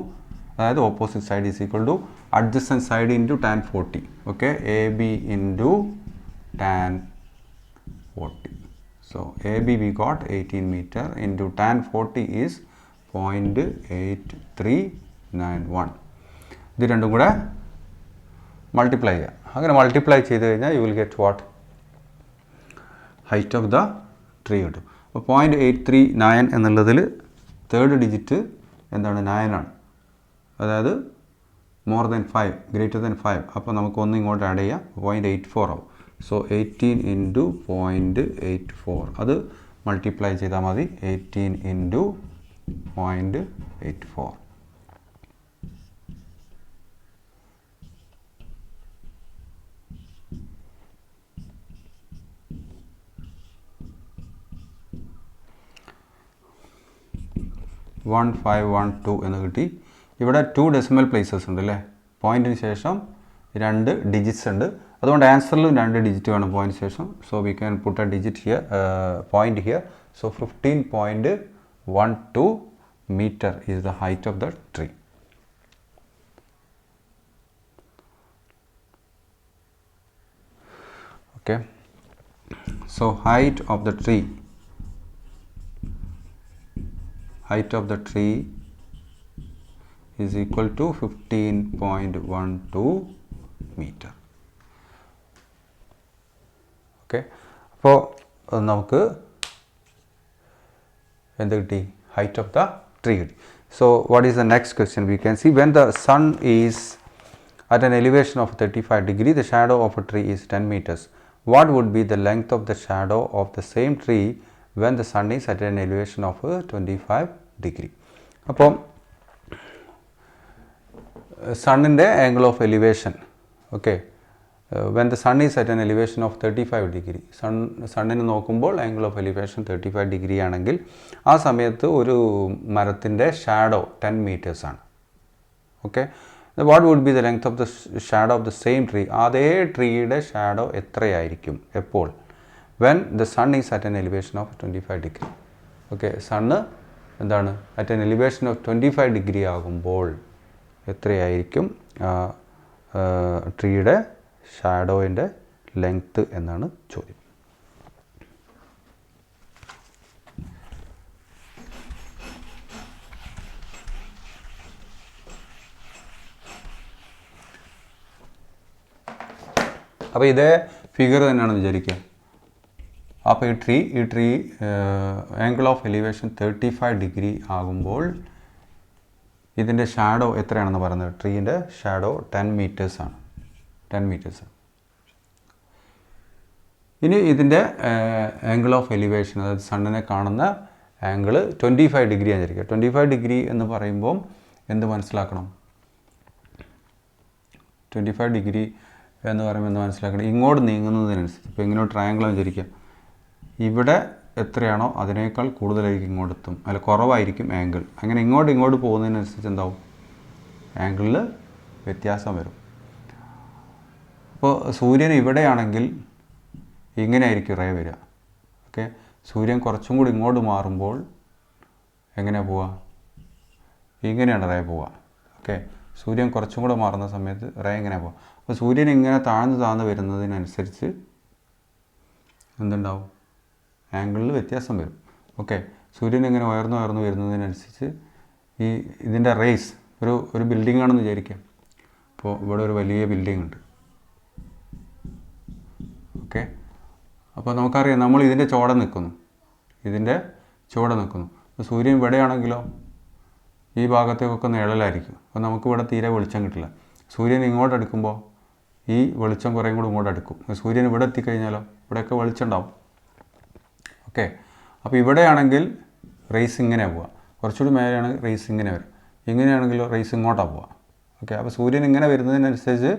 അതായത് opposite side is equal to adjacent side into tan 40. Okay, AB into tan 40. So AB we got 18 meter into tan 40 is 0.8391. ഇത് രണ്ടും കൂടെ multiply ചെയ്യുക. അങ്ങനെ multiply ചെയ്ത് കഴിഞ്ഞാൽ you will get what? Height of the tree കിട്ടും. അപ്പോൾ 0.839 എന്നുള്ളതിൽ തേർഡ് ഡിജിറ്റ് എന്താണ്? 9 ആണ്. അതായത് മോർ ദാൻ 5, ഗ്രേറ്റർ ദാൻ 5. അപ്പോൾ നമുക്ക് ഒന്ന് ഇങ്ങോട്ട് ആഡ് ചെയ്യാം, 0.84 ആവും. സോ 18 ഇൻറ്റു 0.84, അത് മൾട്ടിപ്ലൈ ചെയ്താൽ മതി. 18 ഇൻറ്റു 0.84. .1512 എന്ന് കിട്ടി. ഇവിടെ 2 ഡെസിമൽ പ്ലേസസ് ഉണ്ട് അല്ലേ? പോയിൻറ്റിന് ശേഷം 2 ഡിജിറ്റ്സ് ഉണ്ട്, അതുകൊണ്ട് ആൻസറിലും 2 ഡിജിറ്റ് വേണം പോയിൻറ്റിന് ശേഷം. So we can put a digit here, point here. So 15.12 meter is the height of the tree. Okay, so height of the tree is equal to 15.12 meter. Okay, അപ്പോൾ നമുക്ക് എന്ത് കിട്ടി? height of the tree. So what is the next question? We can see when the sun is at an elevation of 35 degree, the shadow of a tree is 10 meters. What would be the length of the shadow of the same tree when the sun is at an elevation of 25 degree? അപ്പോൾ സണ്ണിൻ്റെ angle of elevation, okay, when the sun is at an elevation of 35 degree, സണ്ണിന് നോക്കുമ്പോൾ angle of elevation 35 degree ആണെങ്കിൽ ആ സമയത്ത് ഒരു മരത്തിൻ്റെ shadow 10 മീറ്റേഴ്സാണ്. Okay, what would be the length of the shadow of the same tree? അതേ ട്രീയുടെ ഷാഡോ എത്രയായിരിക്കും എപ്പോൾ? When the sun is at an elevation of 25 degree. Okay, sun എന്താണ് at an elevation of 25 degree ആകുമ്പോൾ എത്രയായിരിക്കും ട്രീയുടെ ഷാഡോയിൻ്റെ length എന്നാണ് ചോദ്യം. അപ്പോൾ ഇതേ ഫിഗർ തന്നെയാണ് വിചാരിക്കുക. അപ്പോൾ ഈ tree angle of elevation 35 degree ആകുമ്പോൾ ഇതിൻ്റെ ഷാഡോ എത്രയാണെന്ന് പറയുന്നത്? ട്രീൻ്റെ ഷാഡോ 10 മീറ്റേഴ്സാണ്. 10 മീറ്റേഴ്സ്. ഇനി ഇതിൻ്റെ ആംഗിൾ ഓഫ് എലിവേഷൻ, അതായത് സണ്ണിനെ കാണുന്ന ആംഗിൾ 25 ഡിഗ്രി ആയിരിക്കും. 25 ഡിഗ്രി എന്ന് പറയുമ്പോൾ എന്ത് മനസ്സിലാക്കണം? 25 ഡിഗ്രി എന്ന് പറയുമ്പോൾ എന്ത് മനസ്സിലാക്കണം? ഇങ്ങോട്ട് നീങ്ങുന്നതിനനുസരിച്ച്, ഇപ്പോൾ ഇങ്ങനെ ട്രയാങ്കിൾ വിചാരിക്കുക, ഇവിടെ എത്രയാണോ അതിനേക്കാൾ കൂടുതലായിരിക്കും ഇങ്ങോട്ടെത്തും, അല്ല കുറവായിരിക്കും ആംഗിൾ. അങ്ങനെ ഇങ്ങോട്ട് പോകുന്നതിനനുസരിച്ച് എന്താവും? ആംഗിളിൽ വ്യത്യാസം വരും. അപ്പോൾ സൂര്യൻ ഇവിടെയാണെങ്കിൽ ഇങ്ങനെ ആയിരിക്കും റേ വരിക. ഓക്കെ, സൂര്യൻ കുറച്ചും കൂടി ഇങ്ങോട്ട് മാറുമ്പോൾ എങ്ങനെയാണ് പോവുക? ഇങ്ങനെയാണ് റേ പോവുക. ഓക്കെ, സൂര്യൻ കുറച്ചും കൂടെ മാറുന്ന സമയത്ത് റേ എങ്ങനെയാണ് പോവുക? അപ്പോൾ സൂര്യൻ ഇങ്ങനെ താഴ്ന്ന് വരുന്നതിനനുസരിച്ച് എന്തുണ്ടാവും? ആംഗിളിൽ വ്യത്യാസം വരും. ഓക്കെ, സൂര്യൻ ഇങ്ങനെ ഉയർന്നു വരുന്നതിനനുസരിച്ച് ഇതിൻ്റെ റേസ് ഒരു ബിൽഡിംഗ് ആണെന്ന് വിചാരിക്കാം. അപ്പോൾ ഇവിടെ ഒരു വലിയ ബിൽഡിംഗ് ഉണ്ട്. ഓക്കെ, അപ്പോൾ നമുക്കറിയാം നമ്മൾ ഇതിൻ്റെ ചുവടെ നിൽക്കുന്നു. അപ്പോൾ സൂര്യൻ ഇവിടെയാണെങ്കിലോ ഈ ഭാഗത്തേക്കൊക്കെ നിഴലായിരിക്കും. അപ്പോൾ നമുക്കിവിടെ തീരെ വെളിച്ചം കിട്ടില്ല. സൂര്യൻ ഇങ്ങോട്ട് അടുക്കുമ്പോൾ ഈ വെളിച്ചം കുറേയും കൂടി ഇങ്ങോട്ട് അടുക്കും. സൂര്യൻ ഇവിടെ എത്തിക്കഴിഞ്ഞാലോ ഇവിടെയൊക്കെ വെളിച്ചം ഉണ്ടാവും. ഓക്കെ, അപ്പോൾ ഇവിടെയാണെങ്കിൽ റേസ് ഇങ്ങനെ പോവുക, കുറച്ചുകൂടി മേലെയാണെങ്കിൽ റേസ് ഇങ്ങനെ വരും. ഇങ്ങനെയാണെങ്കിലോ റേസ് ഇങ്ങോട്ടാണ് പോവുക. ഓക്കെ, അപ്പോൾ സൂര്യൻ ഇങ്ങനെ വരുന്നതിനനുസരിച്ച്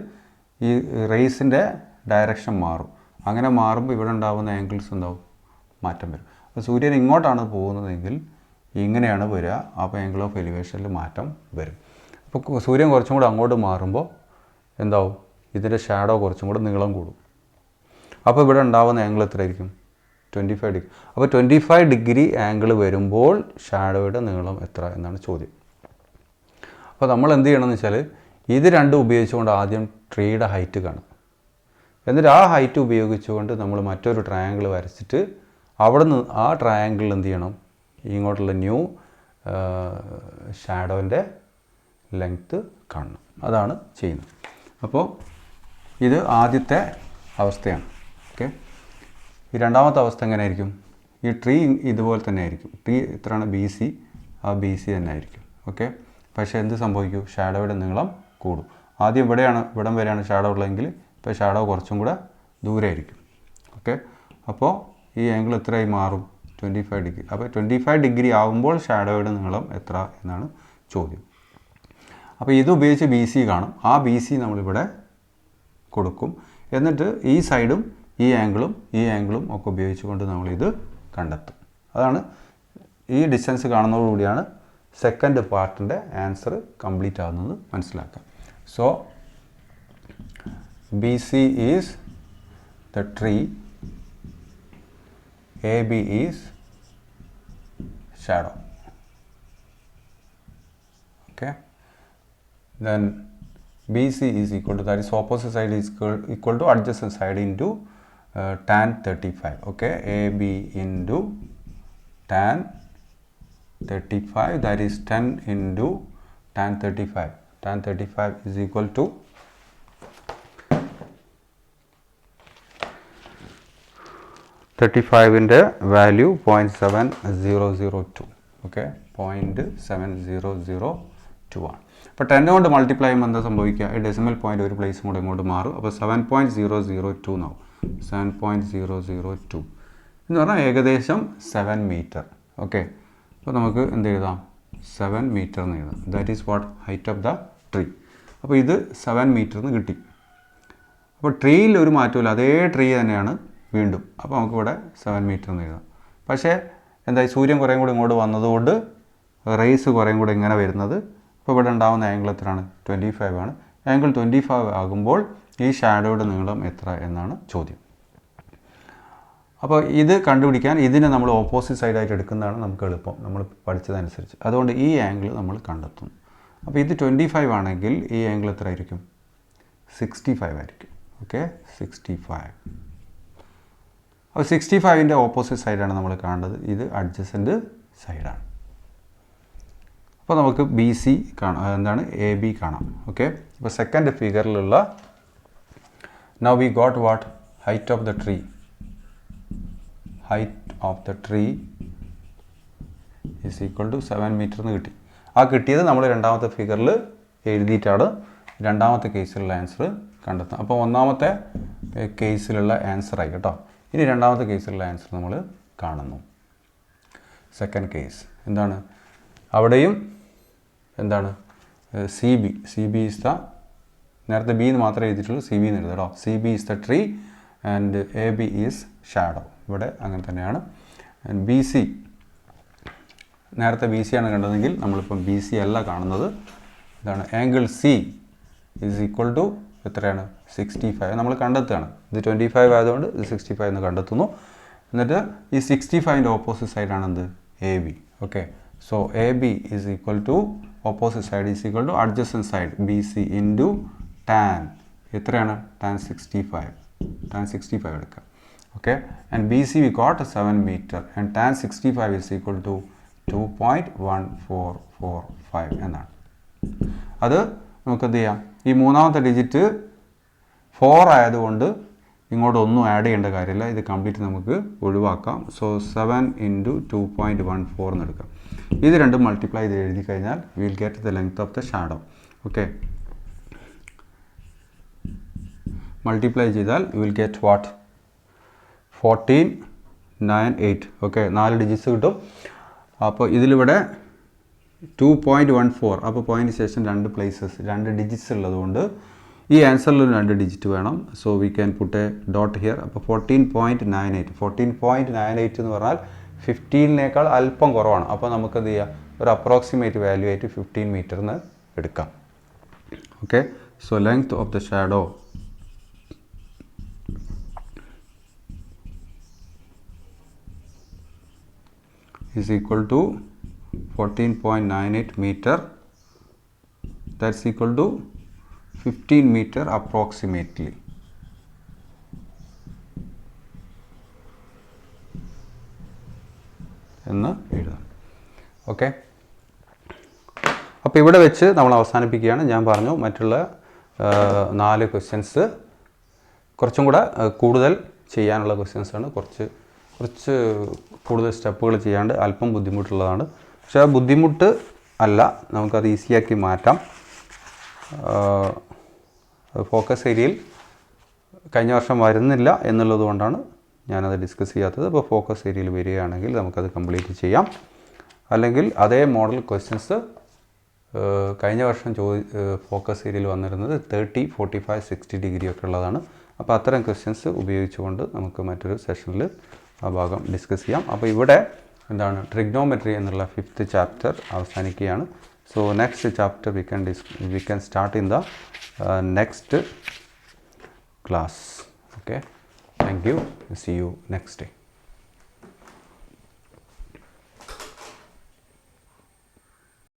ഈ റേസിൻ്റെ ഡയറക്ഷൻ മാറും. അങ്ങനെ മാറുമ്പോൾ ഇവിടെ ഉണ്ടാകുന്ന ആംഗിൾസ് എന്താവും? മാറ്റം വരും. അപ്പോൾ സൂര്യൻ ഇങ്ങോട്ടാണ് പോകുന്നതെങ്കിൽ ഇങ്ങനെയാണ് വരിക. അപ്പോൾ ആംഗിൾ ഓഫ് എലിവേഷനിൽ മാറ്റം വരും. അപ്പോൾ സൂര്യൻ കുറച്ചും കൂടെ അങ്ങോട്ട് മാറുമ്പോൾ എന്താവും? ഇതിൻ്റെ ഷാഡോ കുറച്ചും കൂടെ നീളം കൂടും. അപ്പോൾ ഇവിടെ ഉണ്ടാകുന്ന ആംഗിൾ എത്രയായിരിക്കും? 25 ഡിഗ്രി. അപ്പോൾ 25 ഡിഗ്രി ആംഗിൾ വരുമ്പോൾ ഷാഡോയുടെ നീളം എത്ര എന്നാണ് ചോദ്യം. അപ്പോൾ നമ്മൾ എന്ത് ചെയ്യണമെന്ന് വെച്ചാൽ ഇത് രണ്ടും ഉപയോഗിച്ചുകൊണ്ട് ആദ്യം ട്രീയുടെ ഹൈറ്റ് കാണും. എന്നിട്ട് ആ ഹൈറ്റ് ഉപയോഗിച്ചുകൊണ്ട് നമ്മൾ മറ്റൊരു ട്രയാങ്കിൾ വരച്ചിട്ട് അവിടെ നിന്ന് ആ ട്രയാങ്കിളിൽ എന്ത് ചെയ്യണം? ഇങ്ങോട്ടുള്ള ന്യൂ ഷാഡോൻ്റെ ലെങ്ത്ത് കാണണം. അതാണ് ചെയ്യുന്നത്. അപ്പോൾ ഇത് ആദ്യത്തെ അവസ്ഥയാണ്. ഓക്കെ, ഈ രണ്ടാമത്തെ അവസ്ഥ എങ്ങനെയായിരിക്കും? ഈ ട്രീ ഇതുപോലെ തന്നെ ആയിരിക്കും. ട്രീ എത്രയാണ്? BC. ആ BC തന്നെ ആയിരിക്കും. ഓക്കെ, പക്ഷേ എന്ത് സംഭവിക്കും? ഷാഡോയുടെ നീളം കൂടും. ആദ്യം ഇവിടം വരെയാണ് ഷാഡോ ഉള്ളതെങ്കിൽ ഇപ്പോൾ ഷാഡോ കുറച്ചും കൂടെ ദൂരെ ആയിരിക്കും. ഓക്കെ, അപ്പോൾ ഈ ആംഗിൾ എത്രയായി മാറും? 25 ഡിഗ്രി. അപ്പോൾ 25 ഡിഗ്രി ആകുമ്പോൾ ഷാഡോയുടെ നീളം എത്ര എന്നാണ് ചോദ്യം. അപ്പോൾ ഇത് ഉപയോഗിച്ച് BC കാണും. ആ BC നമ്മളിവിടെ കൊടുക്കും. എന്നിട്ട് ഈ സൈഡും ഈ ആംഗിളും ഒക്കെ ഉപയോഗിച്ചുകൊണ്ട് നമ്മളിത് കണ്ടെത്തും. അതാണ് ഈ ഡിസ്റ്റൻസ് കാണുന്നതോടുകൂടിയാണ് സെക്കൻഡ് പാർട്ടിൻ്റെ ആൻസർ കംപ്ലീറ്റ് ആകുന്നത് മനസ്സിലാക്കാം. So BC is the tree, AB is shadow. Okay, then BC is equal to, that is opposite side is equal to adjacent side into tan 35. Okay, AB into tan 35, that is 10 into tan 35. Tan 35 is equal to 35 in the value 0.7002. Okay. 7.70002 ആണ്. അപ്പോൾ 10 കൊണ്ട് multiply ചെയ്യുമ്പോൾ എന്താ സംഭവിക്കുക? ഈ decimal point ഒരു പ്ലേസും കൂടെ ഇങ്ങോട്ട് മാറും. അപ്പോൾ 7.002 എന്നാവും. 7.002 എന്ന് പറഞ്ഞാൽ ഏകദേശം 7 മീറ്റർ. ഓക്കെ, അപ്പോൾ നമുക്ക് എന്ത് എഴുതാം? 7 മീറ്റർ എന്ന് എഴുതാം. That is what height of the tree. അപ്പോൾ ഇത് 7 മീറ്റർ എന്ന് കിട്ടി. അപ്പോൾ ട്രീയിൽ ഒരു മാറ്റമില്ല, അതേ ട്രീ തന്നെയാണ് വീണ്ടും. അപ്പോൾ നമുക്കിവിടെ 7 മീറ്റർ എന്ന് എഴുതാം. പക്ഷേ എന്തായി, സൂര്യൻ കുറേയും കൂടി ഇങ്ങോട്ട് വന്നതുകൊണ്ട് റേസ് കുറേയും കൂടി ഇങ്ങനെ വരുന്നത്. അപ്പോൾ ഇവിടെ ഉണ്ടാകുന്ന ആംഗിൾ എത്രയാണ്? 25 ആണ്. ആംഗിൾ 25 ആകുമ്പോൾ ഈ ഷാഡോയുടെ നീളം എത്ര എന്നാണ് ചോദ്യം. അപ്പോൾ ഇത് കണ്ടുപിടിക്കാൻ ഇതിനെ നമ്മൾ ഓപ്പോസിറ്റ് സൈഡായിട്ട് എടുക്കുന്നതാണ് നമുക്ക് എളുപ്പം, നമ്മൾ പഠിച്ചതനുസരിച്ച്. അതുകൊണ്ട് ഈ ആംഗിൾ നമ്മൾ കണ്ടെത്തും. അപ്പോൾ ഇത് 25 ആണെങ്കിൽ ഈ ആംഗിൾ എത്ര ആയിരിക്കും? 65 ആയിരിക്കും. ഓക്കെ, 65. അപ്പോൾ 65ൻ്റെ ഓപ്പോസിറ്റ് സൈഡാണ് നമ്മൾ കാണേണ്ടത്. ഇത് അഡ്ജസൻറ്റ് സൈഡാണ്. അപ്പോൾ നമുക്ക് ബി സി കാണാം, എന്താണ് എ ബി കാണാം. ഓക്കെ, അപ്പോൾ സെക്കൻഡ് ഫിഗറിലുള്ള now we got what? Height of the tree. Height of the tree is equal to 7 metre എന്ന് കിട്ടി. ആ കിട്ടിയത് നമ്മൾ രണ്ടാമത്തെ ഫിഗറിൽ എഴുതിയിട്ടാണ് രണ്ടാമത്തെ കേസിലുള്ള ആൻസർ കണ്ടെത്തുന്നത്. അപ്പോൾ ഒന്നാമത്തെ കേസിലുള്ള ആൻസറായി കേട്ടോ. ഇനി രണ്ടാമത്തെ കേസിലുള്ള ആൻസർ നമ്മൾ കാണുന്നു. സെക്കൻഡ് കേസ് എന്താണ്? അവിടെയും എന്താണ്? സി ബി ഈസ് ദ, നേരത്തെ ബി എന്ന് മാത്രമേ എഴുതിയിട്ടുള്ളൂ, സി ബി എന്ന് എഴുതാം കേട്ടോ. C B is the tree and A B is shadow. ഇവിടെ അങ്ങനെ തന്നെയാണ്. ആൻഡ് ബി സി, നേരത്തെ ബി സി ആണ് കണ്ടതെങ്കിൽ നമ്മളിപ്പം ബി സി അല്ല കാണുന്നത്. ഇതാണ് angle C is equal to എത്രയാണ്? 65 നമ്മൾ കണ്ടെത്തുകയാണ്. ഇത് 25 ആയതുകൊണ്ട് ഇത് 65 എന്ന് കണ്ടെത്തുന്നു. എന്നിട്ട് ഈ 65ൻ്റെ ഓപ്പോസിറ്റ് സൈഡാണ് എന്ത്? A B. Okay, so A B is equal to opposite side is equal to adjacent side B C into tan. എത്രയാണ്? ടാൻ 65. ടാൻ 65 എടുക്കുക. Okay, and B C we got 7 metre and tan 65 is equal to 2.1445 എന്നാണ്. അത് നമുക്ക് എന്ത് ചെയ്യാം? ഈ മൂന്നാമത്തെ digit 4 ആയതുകൊണ്ട് ഇങ്ങോട്ട് ഒന്നും ആഡ് ചെയ്യേണ്ട കാര്യമില്ല. ഇത് കംപ്ലീറ്റ് നമുക്ക് ഒഴിവാക്കാം. സോ 7 ഇൻറ്റു 2.14 എന്ന് എടുക്കാം. ഇത് രണ്ടും മൾട്ടിപ്ലൈ ചെയ്ത് എഴുതി കഴിഞ്ഞാൽ will get the length of the shadow. Okay, multiply ചെയ്താൽ will get what? 1498. Okay, 4 digits കിട്ടും. അപ്പോൾ ഇതിലിവിടെ 2.14, അപ്പോൾ പോയിൻറ്റ് ശേഷം 2 പ്ലേസസ് 2 ഡിജിറ്റ്സ് ഉള്ളതുകൊണ്ട് ഈ ആൻസറിൽ 2 ഡിജിറ്റ് വേണം. So we can put a dot here. അപ്പോൾ 14.98 എന്ന് പറഞ്ഞാൽ 15നേക്കാൾ അല്പം കുറവാണ്. അപ്പോൾ നമുക്ക് എന്ത് ചെയ്യാം? ഒരു അപ്രോക്സിമേറ്റ് വാല്യൂ ആയിട്ട് 15 മീറ്റർ എന്ന് എടുക്കാം. Okay, so length of the shadow is equal to 14.98 meter. That's equal to 15 meter approximately. എന്ന് എഴുതാം. ഓക്കെ, അപ്പോൾ ഇവിടെ വെച്ച് നമ്മൾ അവസാനിപ്പിക്കുകയാണ്. ഞാൻ പറഞ്ഞു മറ്റുള്ള 4 ക്വസ്റ്റ്യൻസ് കുറച്ചും കൂടെ കൂടുതൽ ചെയ്യാനുള്ള ക്വസ്റ്റ്യൻസാണ്. കുറച്ച് കൂടുതൽ സ്റ്റെപ്പുകൾ ചെയ്യാണ്ട് അല്പം ബുദ്ധിമുട്ടുള്ളതാണ്. പക്ഷേ ആ ബുദ്ധിമുട്ട് അല്ല, നമുക്കത് ഈസിയാക്കി മാറ്റാം. ഫോക്കസ് ഏരിയയിൽ കഴിഞ്ഞ വർഷം വരുന്നില്ല എന്നുള്ളത് കൊണ്ടാണ് ഞാനത് ഡിസ്കസ് ചെയ്യാത്തത്. അപ്പോൾ ഫോക്കസ് ഏരിയയിൽ വരികയാണെങ്കിൽ നമുക്കത് കംപ്ലീറ്റ് ചെയ്യാം. അല്ലെങ്കിൽ അതേ മോഡൽ ക്വസ്റ്റ്യൻസ് കഴിഞ്ഞ വർഷം ഫോക്കസ് ഏരിയയിൽ വന്നിരുന്നത് 30, 45, 60 ഡിഗ്രി ഒക്കെ ഉള്ളതാണ്. അപ്പോൾ അത്തരം ക്വസ്റ്റ്യൻസ് ഉപയോഗിച്ചുകൊണ്ട് നമുക്ക് മറ്റൊരു സെഷനിൽ ആ ഭാഗം ഡിസ്കസ് ചെയ്യാം. അപ്പോൾ ഇവിടെ എന്താണ് ട്രിഗ്നോമെട്രി എന്നുള്ള 5th ചാപ്റ്റർ അവസാനിക്കുകയാണ്. So next chapter we can start in the next class. Okay, thank you. See you next day.